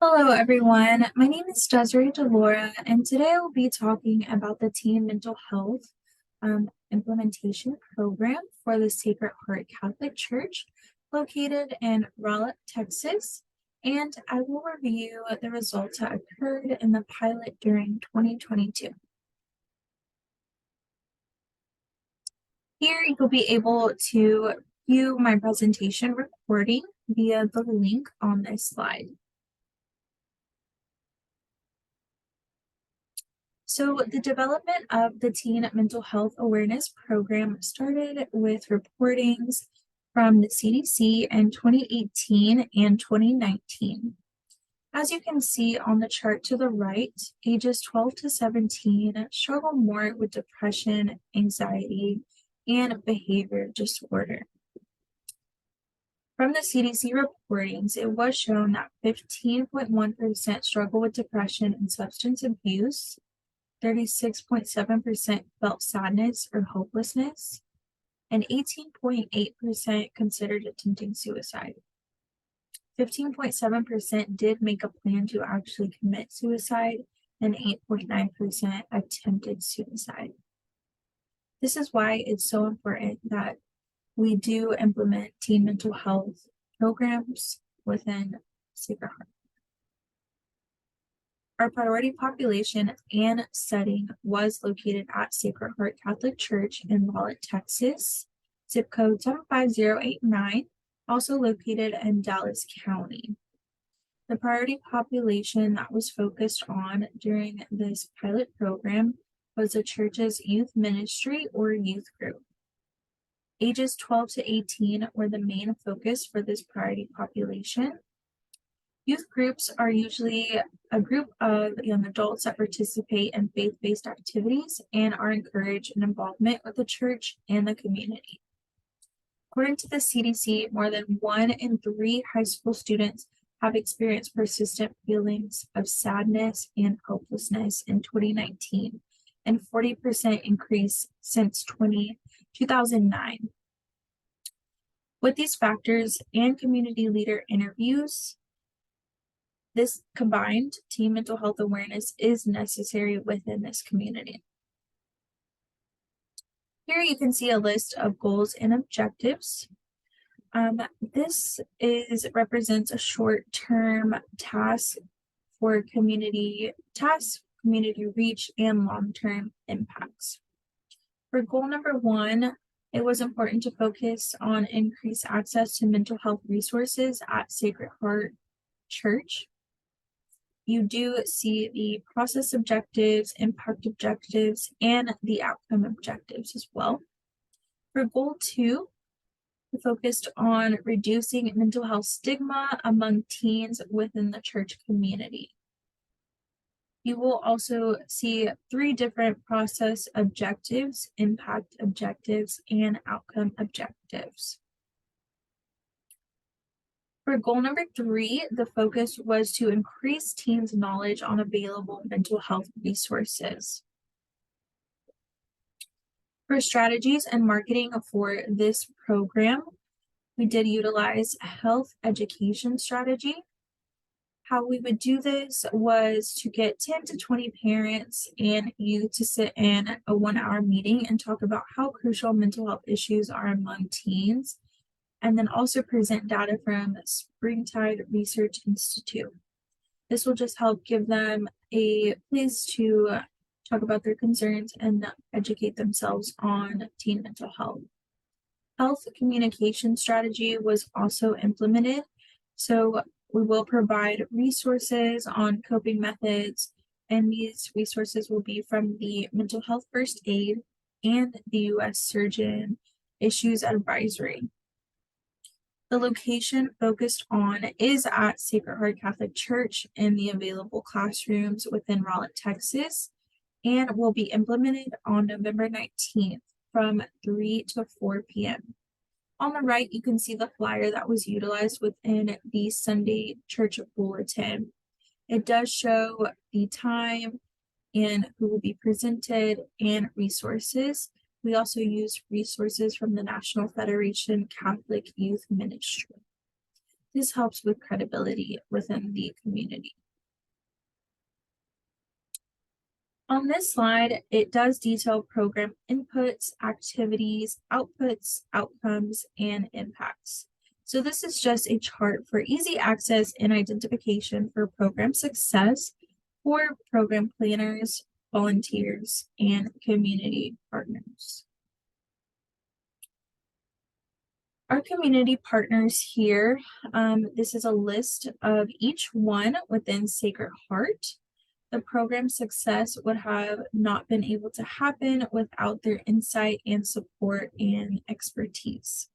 Hello, everyone. My name is Desiree Delora, and today I will be talking about the Teen Mental Health Implementation Program for the Sacred Heart Catholic Church located in Raleigh, Texas. And I will review the results that occurred in the pilot during 2022. Here you'll be able to view my presentation recording via the link on this slide. So the development of the Teen Mental Health Awareness Program started with reportings from the CDC in 2018 and 2019. As you can see on the chart to the right, ages 12 to 17 struggle more with depression, anxiety, and behavior disorder. From the CDC reportings, it was shown that 15.1% struggle with depression and substance abuse, 36.7% felt sadness or hopelessness, and 18.8% considered attempting suicide. 15.7% did make a plan to actually commit suicide, and 8.9% attempted suicide. This is why it's so important that we do implement teen mental health programs within Sacred Heart. Our priority population and setting was located at Sacred Heart Catholic Church in Raleigh, Texas, zip code 75089, also located in Dallas County. The priority population that was focused on during this pilot program was the church's youth ministry or youth group. Ages 12 to 18 were the main focus for this priority population. Youth groups are usually a group of young adults that participate in faith-based activities and are encouraged in involvement with the church and the community. According to the CDC, more than 1 in 3 high school students have experienced persistent feelings of sadness and hopelessness in 2019, and 40% increase since 2009. With these factors and community leader interviews, this combined teen mental health awareness is necessary within this community. Here you can see a list of goals and objectives. This represents a short-term task for community reach, and long-term impacts. For goal number 1, it was important to focus on increased access to mental health resources at Sacred Heart Church. You do see the process objectives, impact objectives, and the outcome objectives as well. For goal 2, we focused on reducing mental health stigma among teens within the church community. You will also see 3 different process objectives, impact objectives, and outcome objectives. For goal number 3, the focus was to increase teens' knowledge on available mental health resources. For strategies and marketing for this program, we did utilize a health education strategy. How we would do this was to get 10 to 20 parents and youth to sit in a 1-hour meeting and talk about how crucial mental health issues are among teens, and then also present data from Springtide Research Institute. This will just help give them a place to talk about their concerns and educate themselves on teen mental health. Health communication strategy was also implemented, so we will provide resources on coping methods, and these resources will be from the Mental Health First Aid and the U.S. Surgeon Issues Advisory. The location focused on is at Sacred Heart Catholic Church in the available classrooms within Raleigh, Texas, and will be implemented on November 19th from 3 to 4 p.m. On the right, you can see the flyer that was utilized within the Sunday church bulletin. It does show the time and who will be presented and resources. We also use resources from the National Federation Catholic Youth Ministry. This helps with credibility within the community. On this slide, it does detail program inputs, activities, outputs, outcomes, and impacts. So this is just a chart for easy access and identification for program success for program planners, volunteers, and community partners. Our community partners here, this is a list of each one within Sacred Heart. The program success would have not been able to happen without their insight and support and expertise.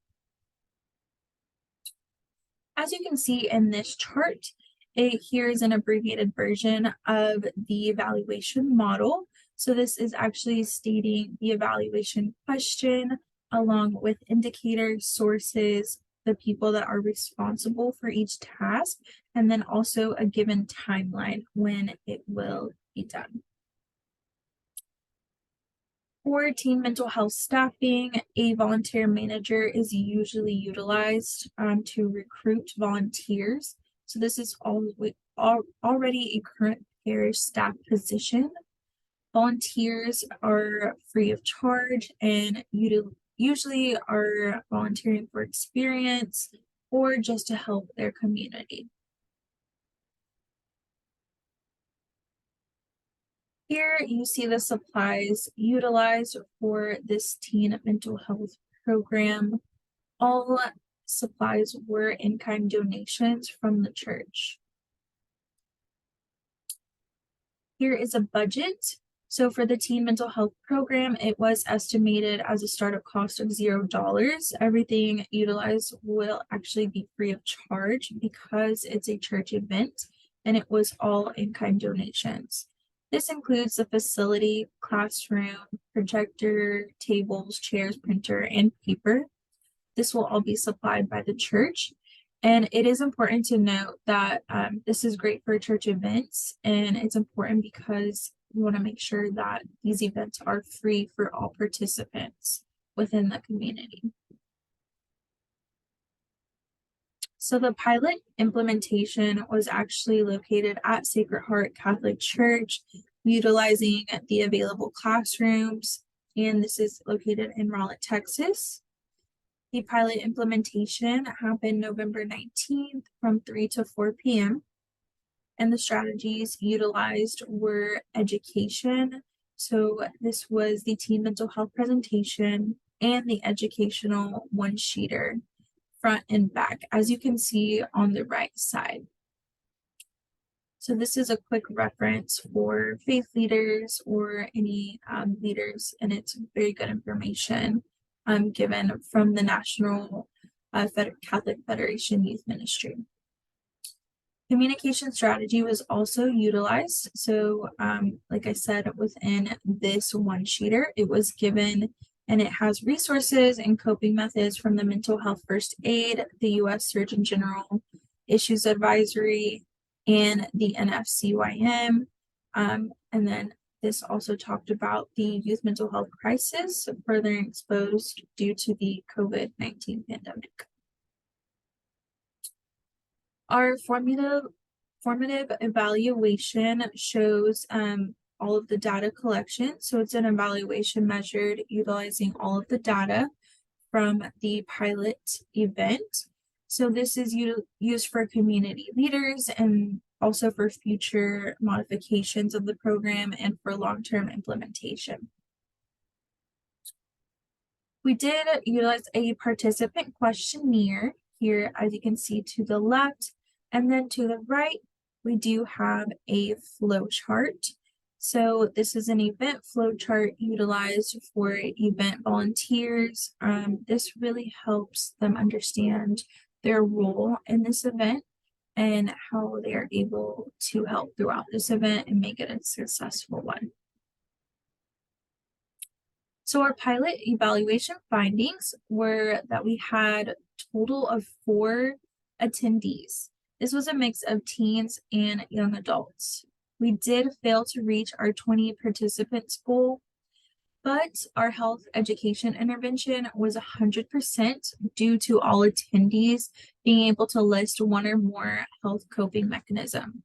As you can see in this chart, here is an abbreviated version of the evaluation model. So this is actually stating the evaluation question along with indicators, sources, the people that are responsible for each task, and then also a given timeline when it will be done. For teen mental health staffing, a volunteer manager is usually utilized to recruit volunteers. So this is already a current parish staff position. Volunteers are free of charge and usually are volunteering for experience or just to help their community. Here you see the supplies utilized for this teen mental health program. All supplies were in-kind donations from the church. Here is a budget. So for the teen mental health program, it was estimated as a startup cost of $0. Everything utilized will actually be free of charge because it's a church event and it was all in-kind donations. This includes the facility, classroom, projector, tables, chairs, printer, and paper. This will all be supplied by the church. And it is important to note that this is great for church events, and it's important because we want to make sure that these events are free for all participants within the community. So the pilot implementation was actually located at Sacred Heart Catholic Church, utilizing the available classrooms, and this is located in Raleigh, Texas. The pilot implementation happened November 19th from 3 to 4 p.m. And the strategies utilized were education. So this was the teen mental health presentation and the educational one-sheeter, front and back, as you can see on the right side. So this is a quick reference for faith leaders or any leaders, and it's very good information given from the National Catholic Federation Youth Ministry. Communication strategy was also utilized. So like I said, within this one-sheeter, it was given and it has resources and coping methods from the Mental Health First Aid, the U.S. Surgeon General Issues Advisory, and the NFCYM. And then this also talked about the youth mental health crisis further exposed due to the COVID-19 pandemic. Our formative evaluation shows all of the data collection. So it's an evaluation measured utilizing all of the data from the pilot event. So this is used for community leaders and also for future modifications of the program and for long-term implementation. We did utilize a participant questionnaire here, as you can see to the left, and then to the right, we do have a flow chart. So this is an event flow chart utilized for event volunteers. This really helps them understand their role in this event and how they are able to help throughout this event and make it a successful one. So our pilot evaluation findings were that we had a total of 4 attendees. This was a mix of teens and young adults. We did fail to reach our 20 participants goal. But our health education intervention was 100% due to all attendees being able to list one or more health coping mechanism.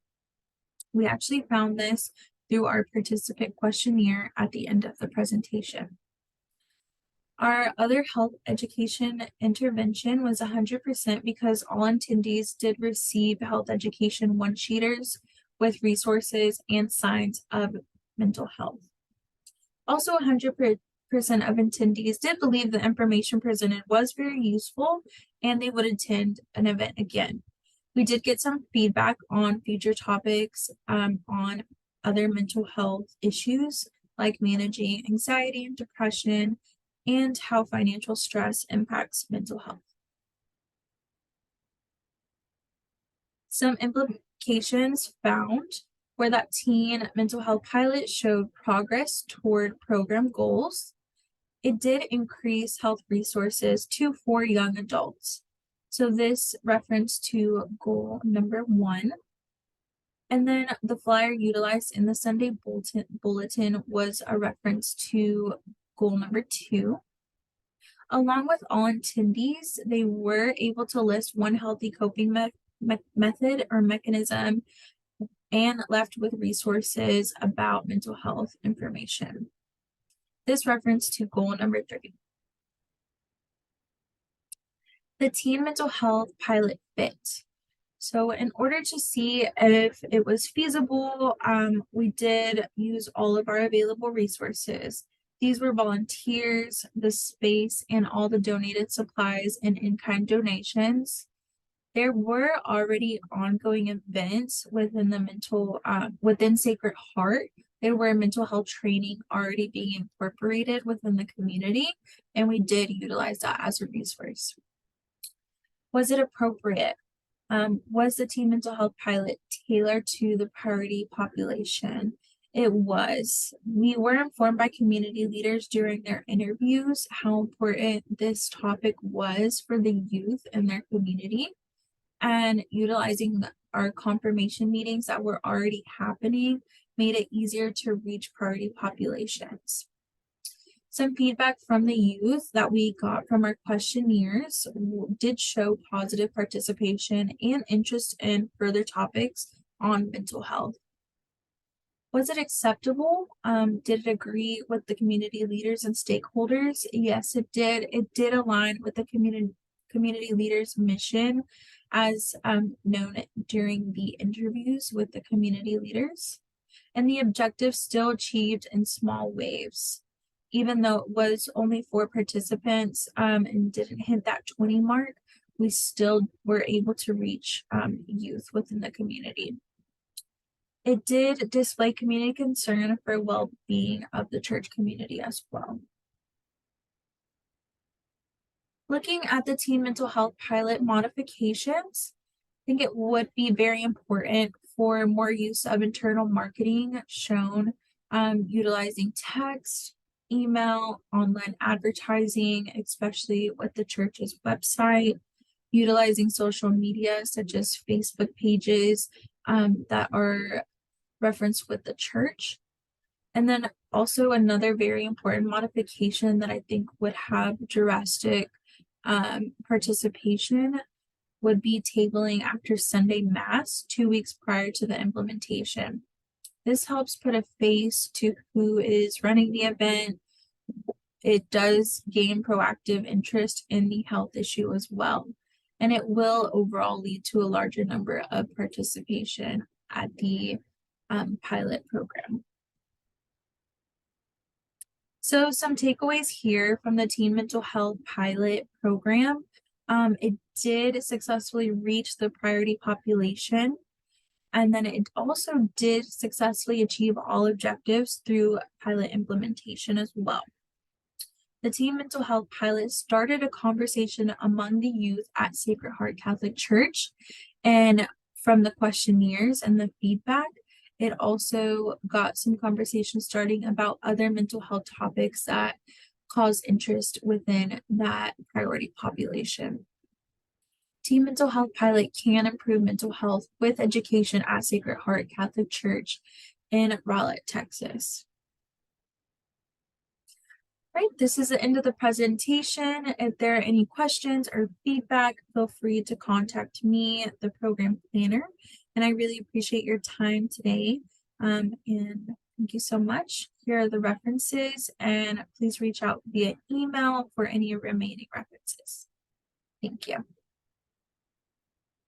We actually found this through our participant questionnaire at the end of the presentation. Our other health education intervention was 100% because all attendees did receive health education one-sheeters with resources and signs of mental health. Also, 100% of attendees did believe the information presented was very useful and they would attend an event again. We did get some feedback on future topics on other mental health issues like managing anxiety and depression and how financial stress impacts mental health. Some implications found were that teen mental health pilot showed progress toward program goals. It did increase health resources for young adults. So this reference to goal number 1. And then the flyer utilized in the Sunday bulletin was a reference to goal number 2. Along with all attendees, they were able to list one healthy coping method or mechanism and left with resources about mental health information. This reference to goal number 3. The teen mental health pilot fit. So in order to see if it was feasible, we did use all of our available resources. These were volunteers, the space, and all the donated supplies and in-kind donations. There were already ongoing events within the within Sacred Heart. There were mental health training already being incorporated within the community, and we did utilize that as a resource. Was it appropriate? Was the teen mental health pilot tailored to the priority population? It was. We were informed by community leaders during their interviews how important this topic was for the youth in their community, and utilizing our confirmation meetings that were already happening made it easier to reach priority populations. Some feedback from the youth that we got from our questionnaires did show positive participation and interest in further topics on mental health. Was it acceptable? Did it agree with the community leaders and stakeholders? Yes, it did. It did align with the community leaders' mission as known during the interviews with the community leaders. And the objective still achieved in small waves. Even though it was only 4 participants and didn't hit that 20 mark, we still were able to reach youth within the community. It did display community concern for well-being of the church community as well. Looking at the teen mental health pilot modifications, I think it would be very important for more use of internal marketing shown utilizing text, email, online advertising, especially with the church's website, utilizing social media such as Facebook pages that are referenced with the church. And then also another very important modification that I think would have drastic participation would be tabling after Sunday Mass 2 weeks prior to the implementation. This helps put a face to who is running the event. It does gain proactive interest in the health issue as well. And it will overall lead to a larger number of participation at the pilot program. So some takeaways here from the teen mental health pilot program. It did successfully reach the priority population. And then it also did successfully achieve all objectives through pilot implementation as well. The teen mental health pilot started a conversation among the youth at Sacred Heart Catholic Church. And from the questionnaires and the feedback, it also got some conversation starting about other mental health topics that cause interest within that priority population. Teen mental health pilot can improve mental health with education at Sacred Heart Catholic Church in Rowlett, Texas. Right, this is the end of the presentation. If there are any questions or feedback, feel free to contact me, the program planner. And I really appreciate your time today. And thank you so much. Here are the references, and please reach out via email for any remaining references. Thank you.